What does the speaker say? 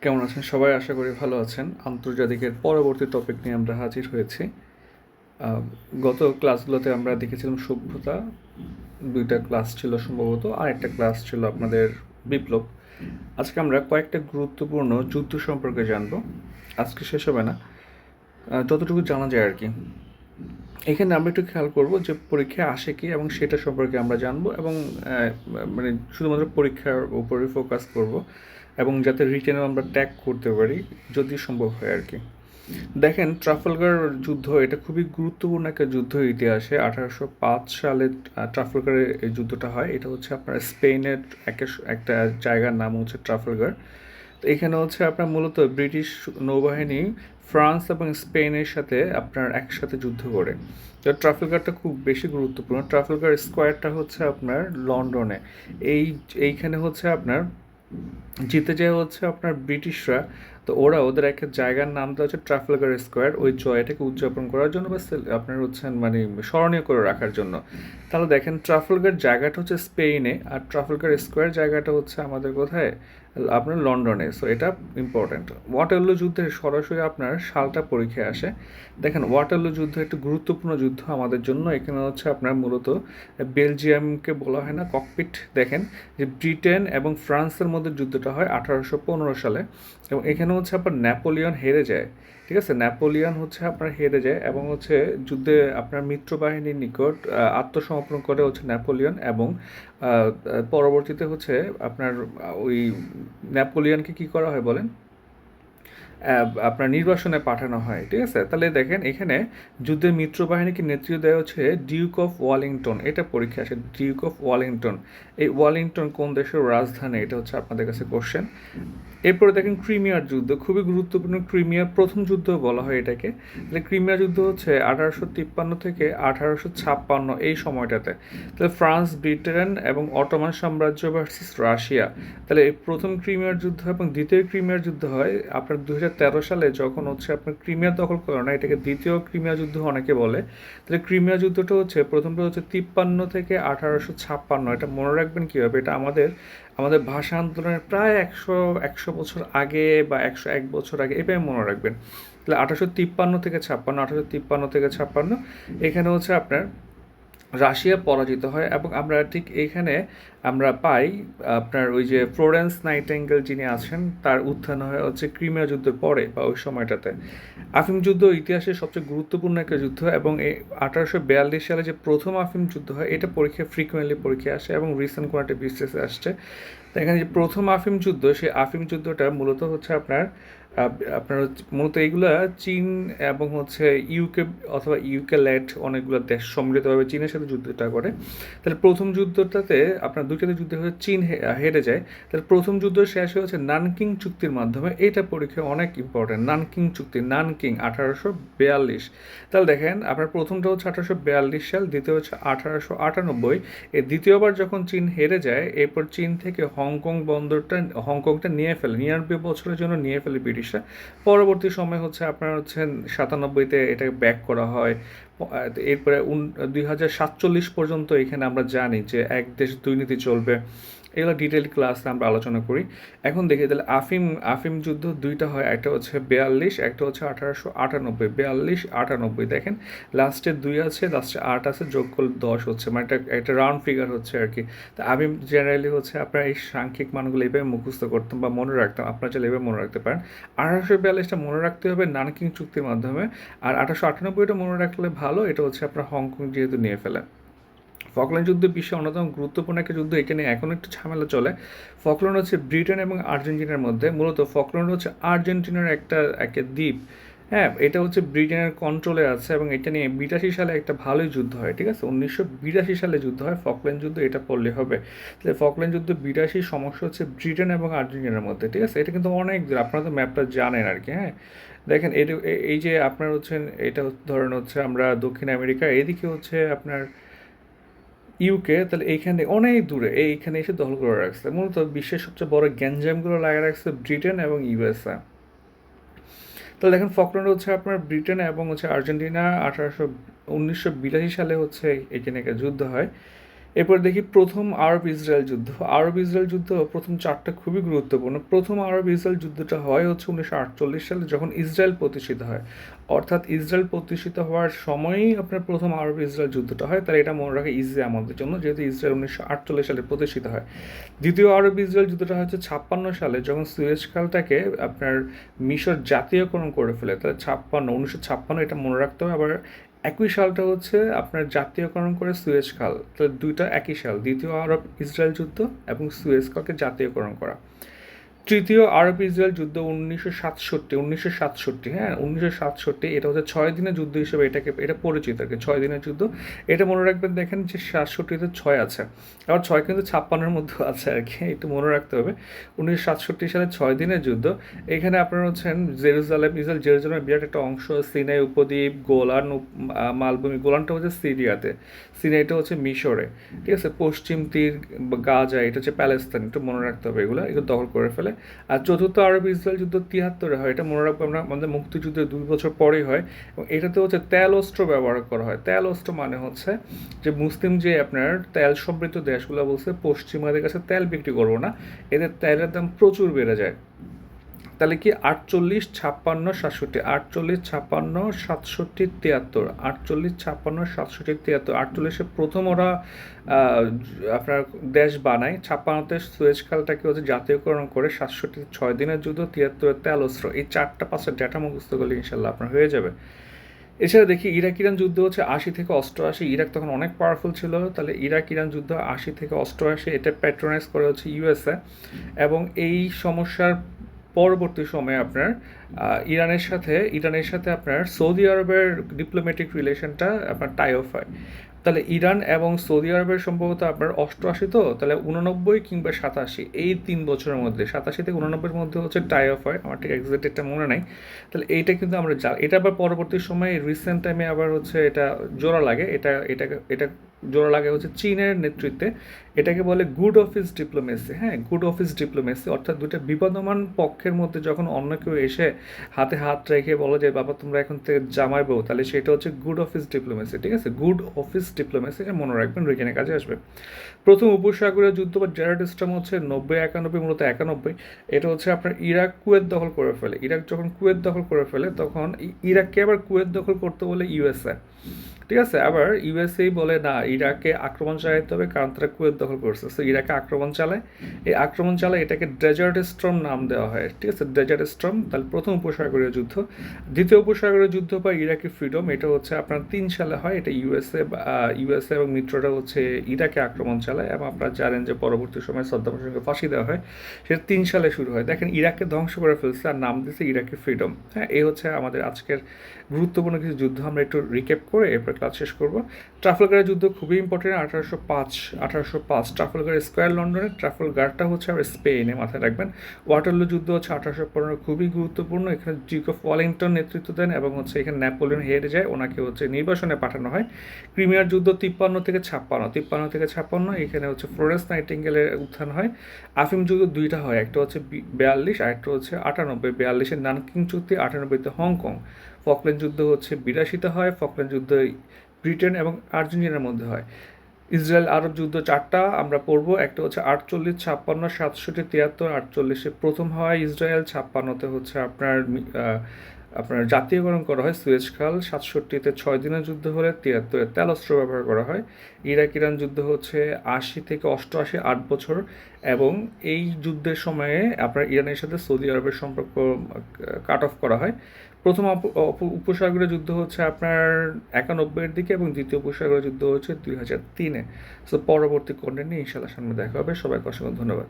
কেমন আছেন সবাই? আশা করি ভালো আছেন। আন্তর্জাতিকের পরবর্তী টপিক নিয়ে আমরা হাজির হয়েছি। আহ, গত ক্লাসগুলোতে আমরা দেখেছিলাম সভ্যতা, 2টা ক্লাস ছিল সম্ভবত, আর একটা ক্লাস ছিল আপনাদের বিপ্লব। আজকে আমরা কয়েকটা গুরুত্বপূর্ণ যুদ্ধ সম্পর্কে জানবো। আজকে শেষ হবে না, যতটুকু জানা যায় আর কি। এখানে আমরা একটু খেয়াল করব যে পরীক্ষায় আসে কি এবং সেটা সম্পর্কে আমরা জানবো, এবং মানে শুধুমাত্র পরীক্ষার উপরে ফোকাস করব, এবং যাতে রিটেনও আমরা ট্যাগ করতে পারি যদি সম্ভব হয় আর কি। দেখেন, ট্রাফালগার যুদ্ধ এটা খুবই গুরুত্বপূর্ণ একটা যুদ্ধ ইতিহাসে। 1805 সালে ট্রাফালগারের এই যুদ্ধটা হয়। এটা হচ্ছে আপনার স্পেনের একটা জায়গার নাম হচ্ছে ট্রাফালগার। তো এখানে হচ্ছে আপনার মূলত ব্রিটিশ নৌবাহিনী ফ্রান্স এবং স্পেনের সাথে আপনার একসাথে যুদ্ধ করে। তো ট্রাফালগারটা খুব বেশি গুরুত্বপূর্ণ। ট্রাফালগার স্কোয়ারটা হচ্ছে আপনার লন্ডনে। এইখানে হচ্ছে আপনার জিতে যায় হচ্ছে আপনার ব্রিটিশরা। তো ওরা ওদের একটা জায়গার নাম দেওয়া হচ্ছে ট্রাফালগার স্কোয়ার, ওই জয়টাকে উদযাপন করার জন্য বা আপনার হচ্ছেন মানে স্মরণীয় করে রাখার জন্য। তাহলে দেখেন, ট্রাফালগার জায়গাটা হচ্ছে স্পেনে, আর ট্রাফালগার স্কোয়ার জায়গাটা হচ্ছে আমাদের কোথায়? আপনার লন্ডনে। সো এটা ইম্পর্ট্যান্ট। ওয়াটারলু যুদ্ধের সরাসরি আপনার সালটা পরীক্ষায় আসে। দেখেন, ওয়াটারলু যুদ্ধ একটা গুরুত্বপূর্ণ যুদ্ধ আমাদের জন্য। এখানে হচ্ছে আপনার মূলত বেলজিয়ামকে বলা হয় না ককপিট। দেখেন যে ব্রিটেন এবং ফ্রান্সের মধ্যে যুদ্ধটা হয় 1815 সালে, এবং এখানে হচ্ছে আপনার নেপোলিয়ন হেরে যায়। ঠিক আছে, নেপোলিয়ন হচ্ছে আপনার হেরে যায়, এবং হচ্ছে যুদ্ধে আপনার মিত্রবাহিনীর নিকট আত্মসমর্পণ করে হচ্ছে নেপোলিয়ন, এবং পরবর্তীতে হচ্ছে আপনার ওই নেপোলিয়নকে কি করা হয় বলেন? আপনার নির্বাসনে পাঠানো হয়। ঠিক আছে, তাহলে দেখেন এখানে যুদ্ধের মিত্রবাহিনীকে নেতৃত্ব দেওয়া হচ্ছে ডিউক অফ ওয়ালিংটন। এটা পরীক্ষা আসে, ডিউক অফ ওয়ালিংটন। এই ওয়ালিংটন কোন দেশের রাজধানী? এটা হচ্ছে আপনাদের কাছে কোশ্চেন। এরপরে দেখেন ক্রিমিয়ার যুদ্ধ, খুবই গুরুত্বপূর্ণ। ক্রিমিয়ার প্রথম যুদ্ধ বলা হয় এটাকে। তাহলে ক্রিমিয়া যুদ্ধ হচ্ছে 1853 থেকে 1856 এই সময়টাতে। তাহলে ফ্রান্স, ব্রিটেন এবং অটোমান সাম্রাজ্য ভার্সেস রাশিয়া। তাহলে এই প্রথম ক্রিমিয়ার যুদ্ধ এবং দ্বিতীয় ক্রিমিয়ার যুদ্ধ হয় আপনার 2013 সালে, যখন হচ্ছে আপনার ক্রিমিয়া দখল করে না, এটাকে দ্বিতীয় ক্রিমিয়া যুদ্ধ অনেকে বলে। তাহলে ক্রিমিয়া যুদ্ধটা হচ্ছে প্রথমটা হচ্ছে 53 থেকে 1856। এটা মনে রাখবেন কীভাবে? এটা আমাদের আমাদের ভাষা আন্দোলনের প্রায় একশো বছর আগে বা 101 বছর আগে, এভাবে মনে রাখবেন। তাহলে 1853 এখানে হচ্ছে আপনার রাশিয়া পরাজিত হয়, এবং আমরা ঠিক এইখানে আমরা পাই আপনার ওই যে ফ্লোরেন্স নাইটেঙ্গেল যিনি আছেন, তার উত্থান হয় হচ্ছে ক্রিমিয়া যুদ্ধের পরে বা ওই সময়টাতে। আফিম যুদ্ধ ইতিহাসের সবচেয়ে গুরুত্বপূর্ণ একটা যুদ্ধ, এবং এই 1842 সালে যে প্রথম আফিম যুদ্ধ হয়, এটা পরীক্ষায় ফ্রিকুয়েন্টলি পরীক্ষায় আসে, এবং রিসেন্ট কোনো একটা বিসিএসে আসছে। তো এখানে যে প্রথম আফিম যুদ্ধ, সেই আফিম যুদ্ধটা মূলত হচ্ছে আপনার মূলত এইগুলা চীন এবং হচ্ছে ইউকে অথবা ইউকে ল্যাড অনেকগুলো দেশ সম্মিলিতভাবে চীনের সাথে যুদ্ধটা করে। তাহলে প্রথম যুদ্ধটাতে আপনার দুইটাতে যুদ্ধে হয়ে চীন হেরে যায়। তাহলে প্রথম যুদ্ধ শেষ হয়েছে নানকিং চুক্তির মাধ্যমে। এটা পরীক্ষায় অনেক ইম্পর্টেন্ট, নানকিং চুক্তি, নানকিং 1842। তাহলে দেখেন আপনার প্রথমটা হচ্ছে 1842 সাল, দ্বিতীয় হচ্ছে 1898। এই দ্বিতীয়বার যখন চীন হেরে যায়, এরপর চীন থেকে হংকংটা নিয়ে ফেলে, 99 বছরের জন্য নিয়ে ফেলে ব্রিটিশরা। পরবর্তী সময় হচ্ছে আপনার হচ্ছে 97-তে এটাকে ব্যাক করা হয়। এরপরে 2047 পর্যন্ত এখানে আমরা জানি যে এক দেশ দুই নীতি চলবে। এগুলো ডিটেল ক্লাসে আমরা আলোচনা করি। এখন দেখি তাহলে আফিম আফিম যুদ্ধ দুইটা হয়, একটা হচ্ছে 42, একটা হচ্ছে 1898। 42, 98 দেখেন, লাস্টে 2 আছে, লাস্টে 8 আছে, যোগ করলে 10 হচ্ছে, মানে একটা রাউন্ড ফিগার হচ্ছে আর কি। তো আমি জেনারেলি হচ্ছে আপনার এই সাংখ্যিক মানগুলো এইভাবে মুখস্থ করতাম বা মনে রাখতাম, আপনারা চাইলে এইভাবে মনে রাখতে পারেন। 1842টা মনে রাখতে হবে নানকিং চুক্তির মাধ্যমে, আর 1898টা মনে রাখলে ভালো, এটা হচ্ছে আপনার হংকং যেহেতু নিয়ে ফেলে। ফকল্যান্ড যুদ্ধ বিশ্বের অন্যতম গুরুত্বপূর্ণ একটা যুদ্ধ, এটা নিয়ে এখন একটু ঝামেলা চলে। ফকল্যান্ড হচ্ছে ব্রিটেন এবং আর্জেন্টিনার মধ্যে। মূলত ফকল্যান্ড হচ্ছে আর্জেন্টিনার একটা দ্বীপ। হ্যাঁ, এটা হচ্ছে ব্রিটেনের কন্ট্রোলে আছে, এবং এটা নিয়ে 82 সালে একটা ভালোই যুদ্ধ হয়। ঠিক আছে, 1982 সালে যুদ্ধ হয় ফকল্যান্ড যুদ্ধ, এটা পড়লে হবে। তাহলে ফকল্যান্ড যুদ্ধ 82, সমস্যা হচ্ছে ব্রিটেন এবং আর্জেন্টিনার মধ্যে। ঠিক আছে, এটা কিন্তু অনেক দূর, আপনারা তো ম্যাপটা জানেন আর কি। হ্যাঁ, দেখেন এই যে আপনার হচ্ছেন, এটা ধরেন হচ্ছে আমরা দক্ষিণ আমেরিকা, এদিকে হচ্ছে আপনার ইউকে। তাহলে এইখানে অনেক দূরে এইখানে এসে দখল করে রাখছে। মূলত বিশ্বের সবচেয়ে বড় গ্যাঞ্জামগুলো লাগিয়ে রাখছে ব্রিটেন এবং ইউএসএ। তাহলে দেখেন, ফকল্যান্ড হচ্ছে আপনার ব্রিটেন এবং হচ্ছে আর্জেন্টিনা 1982 সালে হচ্ছে এখানে একটা যুদ্ধ হয়। এরপর দেখি প্রথম আরব ইসরায়েল যুদ্ধ। আরব ইসরায়েল যুদ্ধ প্রথম চারটা খুবই গুরুত্বপূর্ণ। প্রথম আরব ইসরায়েল যুদ্ধটা হয় হচ্ছে 1948 সালে, যখন ইসরায়েল প্রতিষ্ঠিত হয়। অর্থাৎ ইসরায়েল প্রতিষ্ঠিত হওয়ার সময়ই আপনার প্রথম আরব ইসরায়েল যুদ্ধটা হয়। তাহলে এটা মনে রাখা ইজি আমাদের জন্য, যেহেতু ইসরায়েল 1948 সালে প্রতিষ্ঠিত হয়। দ্বিতীয় আরব ইসরায়েল যুদ্ধটা হচ্ছে 56 সালে, যখন সুয়েজ খালটাকে আপনার মিশর জাতীয়করণ করে ফেলে। তাহলে 1956 এটা মনে রাখতে হবে। আবার একই সালটা হচ্ছে আপনার জাতীয়করণ করে সুয়েজ খাল। তাহলে দুইটা একই সাল, দ্বিতীয় আরব ইসরায়েল যুদ্ধ এবং সুয়েজ খালকে জাতীয়করণ করা। তৃতীয় আরব ইসরায়েল যুদ্ধ 1967, হ্যাঁ 1967, এটা হচ্ছে 6 দিনের যুদ্ধ হিসেবে এটা পরিচিত আর কি, 6 দিনের যুদ্ধ। এটা মনে রাখবেন, দেখেন যে 67-তে 6 আছে, আবার 6 কিন্তু 56-এর মধ্যে আছে আর কি, একটু মনে রাখতে হবে। 1967 সালে 6 দিনের যুদ্ধ। এখানে আপনারা হচ্ছেন জেরুজালেমের বিরাট একটা অংশ, সিনাই উপদ্বীপ, মালভূমি। গোলানটা হচ্ছে সিরিয়াতে, সিনাইটা হচ্ছে মিশরে, ঠিক আছে। পশ্চিম তীর গাজা, এটা হচ্ছে প্যালেস্তাইন, একটু মনে রাখতে হবে এগুলো দখল করে ফেলে। আর চতুর্থ আরব ইসরায়েল যুদ্ধ 73-এ হয়, এটা মনে রাখবো আমরা, আমাদের মুক্তিযুদ্ধের 2 বছর পরেই হয়। এবং এটাতে হচ্ছে তেল অস্ত্র ব্যবহার করা হয়। তেল অস্ত্র মানে হচ্ছে যে মুসলিম যে আপনার তেল সমৃদ্ধ দেশগুলো বলছে পশ্চিমাদের কাছে তেল বিক্রি করবো না, এদের তেলের দাম প্রচুর বেড়ে যায়। তাহলে কি 48, 56, 67, 48, 56, 67, 73, 48, 56, 67, 73। 48-এ প্রথম ওরা আপনার দেশ বানায়, 56-তে সুয়েজ খালটাকে হচ্ছে জাতীয়করণ করে, 67-তে 6 দিনের যুদ্ধ, 73-এ তেল অস্ত্র। এই 4-5 ডেটা মুখস্থ করলে ইনশাল্লাহ আপনার হয়ে যাবে। এছাড়া দেখি ইরাক ইরান যুদ্ধ হচ্ছে 80 থেকে 88। ইরাক তখন অনেক পাওয়ারফুল ছিল। তাহলে ইরাক ইরান যুদ্ধ 80 থেকে 88, এটা প্যাট্রোনাইজ করে হচ্ছে ইউএসএ। এবং এই সমস্যার পরবর্তী সময়ে আপনার ইরানের সাথে আপনার সৌদি আরবের ডিপ্লোম্যাটিক রিলেশনটা আপনার টাই অফ হয়। তাহলে ইরান এবং সৌদি আরবের সম্ভবত আপনার 88, তো তাহলে 89 কিংবা 87, এই 3 বছরের মধ্যে 87 থেকে 89-এর মধ্যে হচ্ছে টাই অফ হয়। আমার ঠিক এক্সাক্ট এটা মনে নাই। তাহলে এইটা কিন্তু আমরা এটা আবার পরবর্তী সময়ে রিসেন্ট টাইমে আবার হচ্ছে এটা জোড়া লাগে। এটা জোড়া লাগে হচ্ছে চীনের নেতৃত্বে। এটাকে বলে গুড অফিস ডিপ্লোমেসি। হ্যাঁ, গুড অফিস ডিপ্লোমেসি, অর্থাৎ দুটো বিবদমান পক্ষের মধ্যে যখন অন্য কেউ এসে হাতে হাত রেখে বলো যে বাবা তোমরা এখন থেকে জামাইবো, তাহলে সেটা হচ্ছে গুড অফিস ডিপ্লোমেসি, ঠিক আছে। গুড অফিস ডিপ্লোমেসি, এটা মনে রাখবেন, ওইখানে কাজে আসবে। প্রথম উপসাগরীয় যুদ্ধ বা জেরাড স্ট্রম হচ্ছে 90-91, মূলত 91। এটা হচ্ছে আপনার ইরাক কুয়েত দখল করে ফেলে। ইরাক যখন কুয়েত দখল করে ফেলে, তখন ইরাককে আবার কুয়েত দখল করতে বলে ইউএসএ, ঠিক আছে। আবার ইউএসএই বলে না, ইরাকে আক্রমণ চালাতে হবে, কারণ তারা কুয়েত দখল করছে। সো ইরাকে আক্রমণ চালায়, এই আক্রমণ চালায়, এটাকে ডেজার্ট স্টর্ম নাম দেওয়া হয়, ঠিক আছে, ডেজার্ট স্টর্ম। তাহলে প্রথম উপসাগরীয় যুদ্ধ। দ্বিতীয় উপসাগরীয় যুদ্ধ বা ইরাকি ফ্রিডম, এটা হচ্ছে আপনার 3 সালে হয়। এটা ইউএসএ এবং মিত্ররা হচ্ছে ইরাকে আক্রমণ চালায়, এবং আপনারা জানেন যে পরবর্তী সময়ে সাদ্দাম হোসেনকে ফাঁসি দেওয়া হয়। সেটা 3 সালে শুরু হয়। দেখেন ইরাককে ধ্বংস করে ফেলছে আর নাম দিয়েছে ইরাকি ফ্রিডম। হ্যাঁ, এই হচ্ছে আমাদের আজকের গুরুত্বপূর্ণ কিছু যুদ্ধ। আমরা একটু রিক্যাপ করে এরপর ক্লাস শেষ করবো। ট্রাফালগারের যুদ্ধ খুবই ইম্পর্টেন্ট, 1805 ট্রাফালগার স্কোয়ার লন্ডনে। ট্রাফালগারটা হচ্ছে আর স্পেনে, মাথায় রাখবেন। ওয়াটারলু যুদ্ধ হচ্ছে 1815, খুবই গুরুত্বপূর্ণ। এখানে ডিউক অফ ওয়েলিংটন নেতৃত্ব দেন, এবং হচ্ছে এখানে নেপোলিয়ন হেরে যায়, ওনাকে হচ্ছে নির্বাসনে পাঠানো হয়। ক্রিমিয়ার যুদ্ধ 53 থেকে 56, এখানে হচ্ছে ফ্লোরেন্স নাইটিঙ্গেলের উত্থান হয়। আফিম যুদ্ধ 2টা হয়, একটা হচ্ছে 42 আর একটা হচ্ছে 98। 42-এ নানকিং চুক্তি, 98-তে হংকং। ফকল্যান্ড যুদ্ধ হচ্ছে 82-তে হয়। ফকল্যান্ড যুদ্ধ ব্রিটেন এবং আর্জেন্টিনার মধ্যে হয়। ইসরায়েল আরব যুদ্ধ 4টা আমরা পড়বো, একটা হচ্ছে 48, 56, 67, 73। 48-এ প্রথম হয় ইসরায়েল, 56-তে হচ্ছে আপনার জাতীয়করণ করা হয় সুয়েজ খাল। 67-তে 6 দিনের যুদ্ধ হলে, 73-এ তেল অস্ত্র ব্যবহার করা হয়। ইরাক ইরান যুদ্ধ হচ্ছে 80 থেকে 88, 8 বছর। এবং এই যুদ্ধের সময়ে আপনার ইরানের সাথে সৌদি আরবের সম্পর্ক কাট অফ করা হয়। প্রথম উপসাগরীয় যুদ্ধ হচ্ছে আপনার 91-এর দিকে, এবং দ্বিতীয় উপসাগরীয় যুদ্ধ হচ্ছে 2003-এ। সো পরবর্তী কন্টেন্ট নিয়ে ইনশাল্লাহ সামনে দেখা হবে। সবাইকে অসংখ্য ধন্যবাদ।